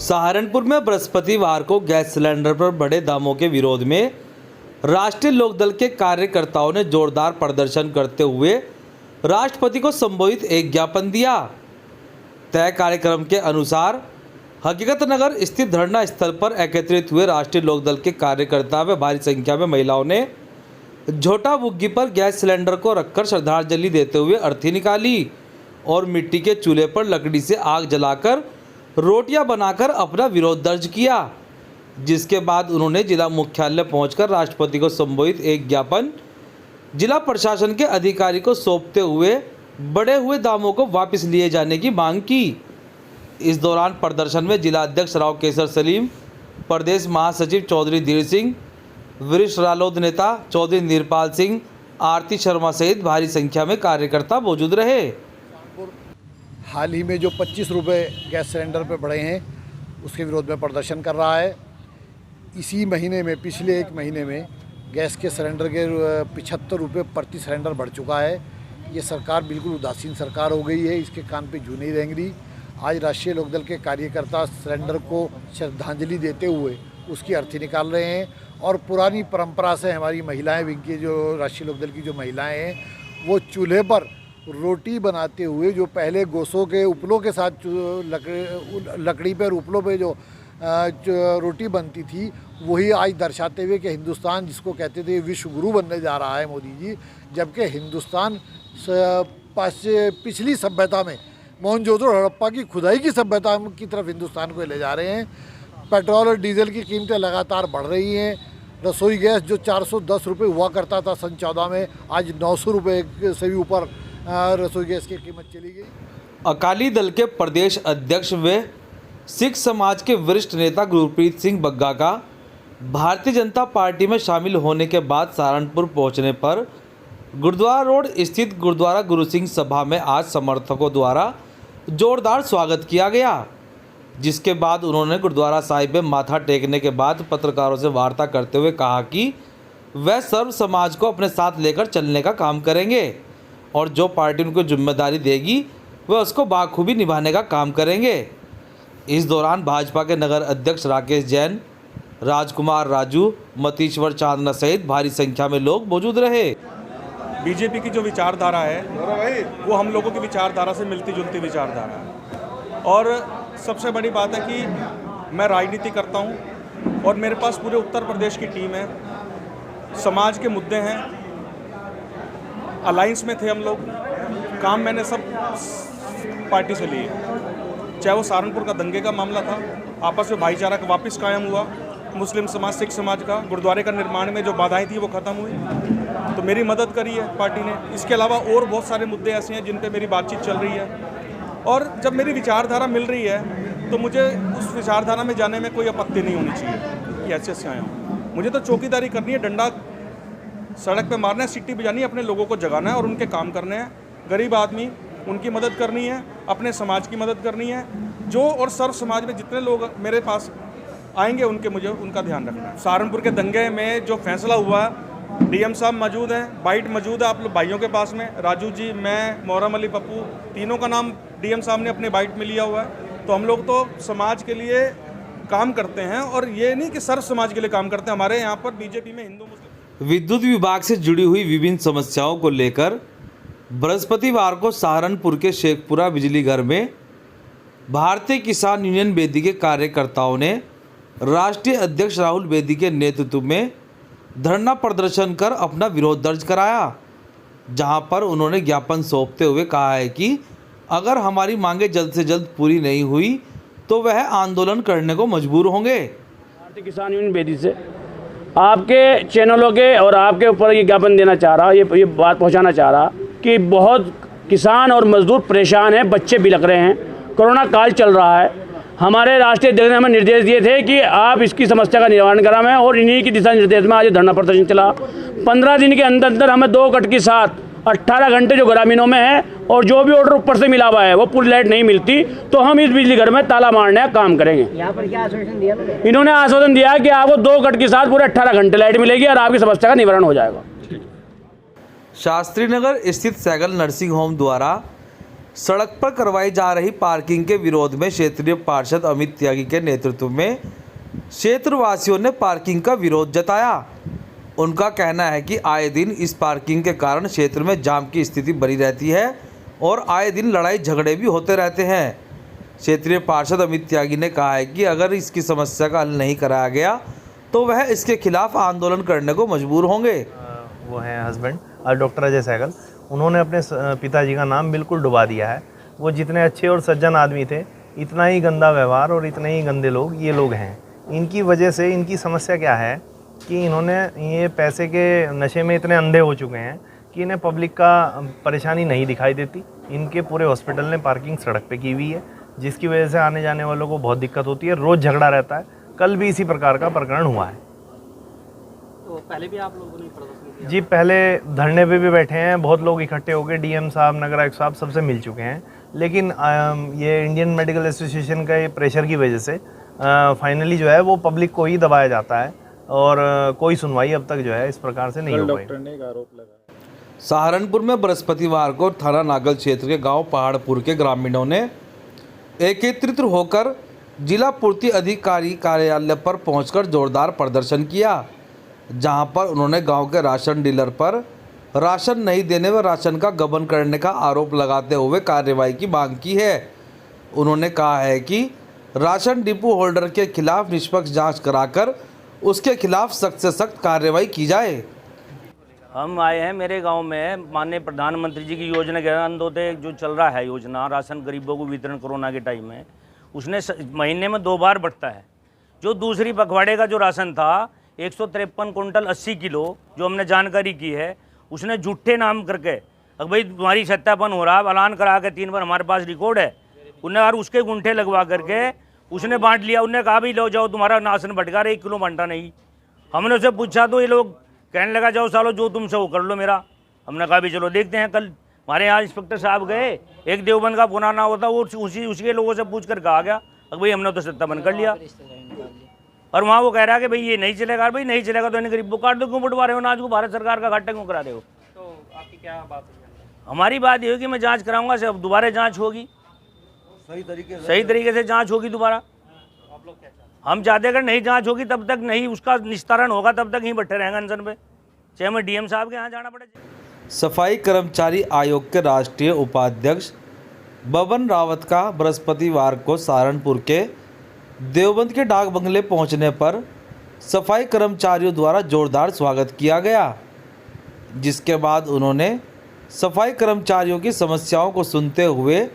सहारनपुर में बृहस्पतिवार को गैस सिलेंडर पर बढ़े दामों के विरोध में राष्ट्रीय लोकदल के कार्यकर्ताओं ने जोरदार प्रदर्शन करते हुए राष्ट्रपति को संबोधित एक ज्ञापन दिया। तय कार्यक्रम के अनुसार हकीकत नगर स्थित धरना स्थल पर एकत्रित हुए राष्ट्रीय लोकदल के कार्यकर्ता व भारी संख्या में महिलाओं ने झोटा बुग्गी पर गैस सिलेंडर को रखकर श्रद्धांजलि देते हुए अर्थी निकाली और मिट्टी के चूल्हे पर लकड़ी से आग जलाकर रोटियां बनाकर अपना विरोध दर्ज किया, जिसके बाद उन्होंने जिला मुख्यालय पहुंचकर राष्ट्रपति को संबोधित एक ज्ञापन जिला प्रशासन के अधिकारी को सौंपते हुए बढ़े हुए दामों को वापस लिए जाने की मांग की। इस दौरान प्रदर्शन में जिला अध्यक्ष राव केसर सलीम, प्रदेश महासचिव चौधरी धीर सिंह, वरिष्ठ रालोद नेता चौधरी निरपाल सिंह, आरती शर्मा सहित भारी संख्या में कार्यकर्ता मौजूद रहे। हाल ही में जो 25 रुपये गैस सिलेंडर पे बढ़े हैं उसके विरोध में प्रदर्शन कर रहा है। इसी महीने में पिछले एक महीने में गैस के सिलेंडर के 75 रुपये प्रति सिलेंडर बढ़ चुका है। ये सरकार बिल्कुल उदासीन सरकार हो गई है, इसके कान पे जू नहीं रेंग रही। आज राष्ट्रीय लोकदल के कार्यकर्ता सिलेंडर को श्रद्धांजलि देते हुए उसकी अर्थी निकाल रहे हैं और पुरानी परंपरा से हमारी महिलाएं विंग की जो राष्ट्रीय लोकदल की जो महिलाएं हैं वो चूल्हे पर रोटी बनाते हुए जो पहले गोसों के उपलों के साथ लकड़ी पर उपलों पे जो रोटी बनती थी वही आज दर्शाते हुए कि हिंदुस्तान जिसको कहते थे विश्व गुरु बनने जा रहा है मोदी जी, जबकि हिंदुस्तान पिछली सभ्यता में मोहनजोदड़ो हड़प्पा की खुदाई की सभ्यता की तरफ हिंदुस्तान को ले जा रहे हैं। पेट्रोल और डीजल की कीमतें लगातार बढ़ रही हैं। रसोई गैस जो 410 रुपये हुआ करता था सन 14 में, आज 900 रुपये से भी ऊपर रसोई गैस की कीमत चली गई। अकाली दल के प्रदेश अध्यक्ष व सिख समाज के वरिष्ठ नेता गुरप्रीत सिंह बग्गा का भारतीय जनता पार्टी में शामिल होने के बाद सहारनपुर पहुंचने पर गुरुद्वारा रोड स्थित गुरुद्वारा गुरु सिंह सभा में आज समर्थकों द्वारा जोरदार स्वागत किया गया, जिसके बाद उन्होंने गुरुद्वारा साहिब में माथा टेकने के बाद पत्रकारों से वार्ता करते हुए कहा कि वह सर्व समाज को अपने साथ लेकर चलने का काम करेंगे और जो पार्टी उनको जिम्मेदारी देगी वह उसको बाखूबी निभाने का काम करेंगे। इस दौरान भाजपा के नगर अध्यक्ष राकेश जैन, राजकुमार राजू, मतीश्वर चांदना सहित भारी संख्या में लोग मौजूद रहे। बीजेपी की जो विचारधारा है वो हम लोगों की विचारधारा से मिलती जुलती विचारधारा है और सबसे बड़ी बात है कि मैं राजनीति करता हूं और मेरे पास पूरे उत्तर प्रदेश की टीम है। समाज के मुद्दे हैं, अलायंस में थे हम लोग, काम मैंने सब पार्टी से लिए, चाहे वो सहारनपुर का दंगे का मामला था, आपस में भाईचारा का वापस कायम हुआ, मुस्लिम समाज सिख समाज का गुरुद्वारे का निर्माण में जो बाधाएं थी वो ख़त्म हुई, तो मेरी मदद करी है पार्टी ने। इसके अलावा और बहुत सारे मुद्दे ऐसे हैं जिन पे मेरी बातचीत चल रही है और जब मेरी विचारधारा मिल रही है तो मुझे उस विचारधारा में जाने में कोई आपत्ति नहीं होनी चाहिए कि ऐसे आया हूँ। मुझे तो चौकीदारी करनी है, डंडा सड़क पे मारना है, सीटी बजानी है, अपने लोगों को जगाना है और उनके काम करने हैं। गरीब आदमी उनकी मदद करनी है, अपने समाज की मदद करनी है, जो और सर्व समाज में जितने लोग मेरे पास आएंगे मुझे उनका ध्यान रखना है। सहारनपुर के दंगे में जो फैसला हुआ, डीएम साहब मौजूद हैं, बाइट मौजूद है आप लोग भाइयों के पास में, राजू जी, मैं, मोहरम अली पप्पू, तीनों का नाम डीएम साहब ने अपने बाइट में लिया हुआ है। तो हम लोग तो समाज के लिए काम करते हैं और ये नहीं कि सर्व समाज के लिए काम करते हैं। हमारे यहाँ पर बीजेपी में हिंदू मुस्लिम विद्युत विभाग से जुड़ी हुई विभिन्न समस्याओं को लेकर बृहस्पतिवार को सहारनपुर के शेखपुरा बिजली घर में भारतीय किसान यूनियन बेदी के कार्यकर्ताओं ने राष्ट्रीय अध्यक्ष राहुल बेदी के नेतृत्व में धरना प्रदर्शन कर अपना विरोध दर्ज कराया, जहां पर उन्होंने ज्ञापन सौंपते हुए कहा है कि अगर हमारी मांगें जल्द से जल्द पूरी नहीं हुई तो वह आंदोलन करने को मजबूर होंगे। भारतीय किसान यूनियन बेदी से आपके चैनलों के और आपके ऊपर ये ज्ञापन देना चाह रहा, ये बात पहुंचाना चाह रहा कि बहुत किसान और मजदूर परेशान हैं, बच्चे बिलख रहे हैं, कोरोना काल चल रहा है। हमारे राष्ट्रीय अध्यक्ष ने हमें निर्देश दिए थे कि आप इसकी समस्या का निवारण कराएं और इन्हीं की दिशा निर्देश में आज धरना प्रदर्शन चला। 15 दिन के अंदर अंदर हमें 2 कट के साथ 18 घंटे जो ग्रामीणों में है और जो भी ऑर्डर ऊपर से मिला हुआ है वो पूरी लाइट नहीं मिलती तो हम इस बिजली घर में ताला मारने का काम करेंगे। यहाँ पर क्या आश्वासन दिया? इन्होंने आश्वासन दिया कि आपको 2 कट के साथ पूरे 18 घंटे लाइट मिलेगी और आपकी समस्या का निवारण हो जाएगा। शास्त्री नगर स्थित सैगल नर्सिंग होम द्वारा सड़क पर करवाई जा रही पार्किंग के विरोध में क्षेत्रीय पार्षद अमित त्यागी के नेतृत्व में क्षेत्रवासियों ने पार्किंग का विरोध जताया। उनका कहना है कि आए दिन इस पार्किंग के कारण क्षेत्र में जाम की स्थिति बनी रहती है और आए दिन लड़ाई झगड़े भी होते रहते हैं। क्षेत्रीय पार्षद अमित त्यागी ने कहा है कि अगर इसकी समस्या का हल नहीं कराया गया तो वह इसके खिलाफ आंदोलन करने को मजबूर होंगे। वो हैं हस्बैंड डॉक्टर अजय सहगल, उन्होंने अपने पिताजी का नाम बिल्कुल डुबा दिया है। वो जितने अच्छे और सज्जन आदमी थे, इतना ही गंदा व्यवहार और इतने ही गंदे लोग ये लोग हैं। इनकी वजह से इनकी समस्या क्या है कि इन्होंने ये पैसे के नशे में इतने अंधे हो चुके हैं कि इन्हें पब्लिक का परेशानी नहीं दिखाई देती। इनके पूरे हॉस्पिटल ने पार्किंग सड़क पे की हुई है, जिसकी वजह से आने जाने वालों को बहुत दिक्कत होती है। रोज़ झगड़ा रहता है, कल भी इसी प्रकार का प्रकरण हुआ है। तो पहले भी आप लोगों ने प्रदर्शन किया? जी, पहले धरने पे भी बैठे हैं, बहुत लोग इकट्ठे होकर डीएम साहब, नगर आयुक्त साहब सबसे मिल चुके हैं, लेकिन ये इंडियन मेडिकल एसोसिएशन का ये प्रेशर की वजह से फाइनली जो है वो पब्लिक को ही दबाया जाता है और कोई सुनवाई अब तक जो है इस प्रकार से नहीं हो पाई। सहारनपुर में बृहस्पतिवार को थाना नागल क्षेत्र के गांव पहाड़पुर के ग्रामीणों ने एकत्रित होकर जिला पूर्ति अधिकारी कार्यालय पर पहुंचकर जोरदार प्रदर्शन किया, जहां पर उन्होंने गांव के राशन डीलर पर राशन नहीं देने व राशन का गबन करने का आरोप लगाते हुए कार्रवाई की मांग की है। उन्होंने कहा है कि राशन डिपो होल्डर के खिलाफ निष्पक्ष जांच कराकर उसके खिलाफ सख्त से सख्त कार्रवाई की जाए। हम आए हैं, मेरे गांव में माननीय प्रधानमंत्री जी की योजना के अंत्योदय जो चल रहा है योजना, राशन गरीबों को वितरण कोरोना के टाइम में, उसने महीने में 2 बार बढ़ता है। जो दूसरी पखवाड़े का जो राशन था 153 कुंटल 80 किलो, जो हमने जानकारी की है, उसने झूठे नाम करके अब भाई तुम्हारी सत्यापन हो रहा है, ऐलान करा के 3 बार हमारे पास रिकॉर्ड है, उन्हें और उसके गुंठे लगवा करके उसने बांट लिया। उन्हें कहा भी लो जाओ, तुम्हारा राशन भटका रहे, 1 किलो बांटा नहीं। हमने उससे पूछा तो ये लोग कहने लगा जाओ सालो जो तुमसे वो कर लो मेरा। हमने कहा भी चलो देखते हैं। कल हमारे यहाँ इंस्पेक्टर साहब गए, एक देवबंद का पुराना होता वो उसके लोगों से पूछ कर कहा गया भाई हमने तो सत्यापन कर लिया, और वहाँ वो कह रहा है कि भाई ये नहीं चलेगा। भाई नहीं चलेगा तो इन्हें गरीब काट दो, क्यों बंटवा रहे हो ना, आज को भारत सरकार का घाटा क्यों करा रहे हो। तो आपकी क्या बात है? हमारी बात ये होगी मैं जांच कराऊंगा, से अब दोबारा जांच होगी, सही तरीके से जांच होगी दोबारा। आप लोग क्या चाहते हैं? हम चाहते अगर नहीं जांच होगी तब तक नहीं उसका निस्तारण होगा, तब तक यहीं बैठे रहेंगे अनशन पे, चाहे मैं डीएम साहब के यहाँ जाना पड़े। सफाई कर्मचारी आयोग के राष्ट्रीय उपाध्यक्ष बबन रावत का बृहस्पतिवार को सहारनपुर के देवबंद के डाक बंगले पहुंचने पर सफाई कर्मचारियों द्वारा जोरदार स्वागत किया गया, जिसके बाद उन्होंने सफाई कर्मचारियों की समस्याओं को सुनते हुए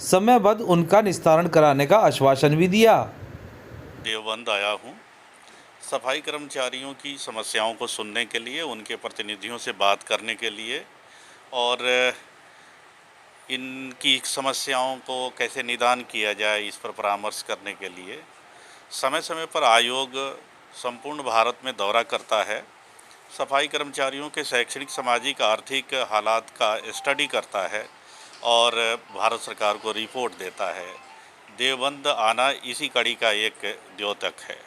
समयबद्ध उनका निस्तारण कराने का आश्वासन भी दिया। देवबंद आया हूँ सफाई कर्मचारियों की समस्याओं को सुनने के लिए, उनके प्रतिनिधियों से बात करने के लिए और इनकी समस्याओं को कैसे निदान किया जाए इस पर परामर्श करने के लिए। समय समय पर आयोग संपूर्ण भारत में दौरा करता है, सफाई कर्मचारियों के शैक्षणिक, सामाजिक, आर्थिक हालात का स्टडी करता है और भारत सरकार को रिपोर्ट देता है। देवबंद आना इसी कड़ी का एक द्योतक है।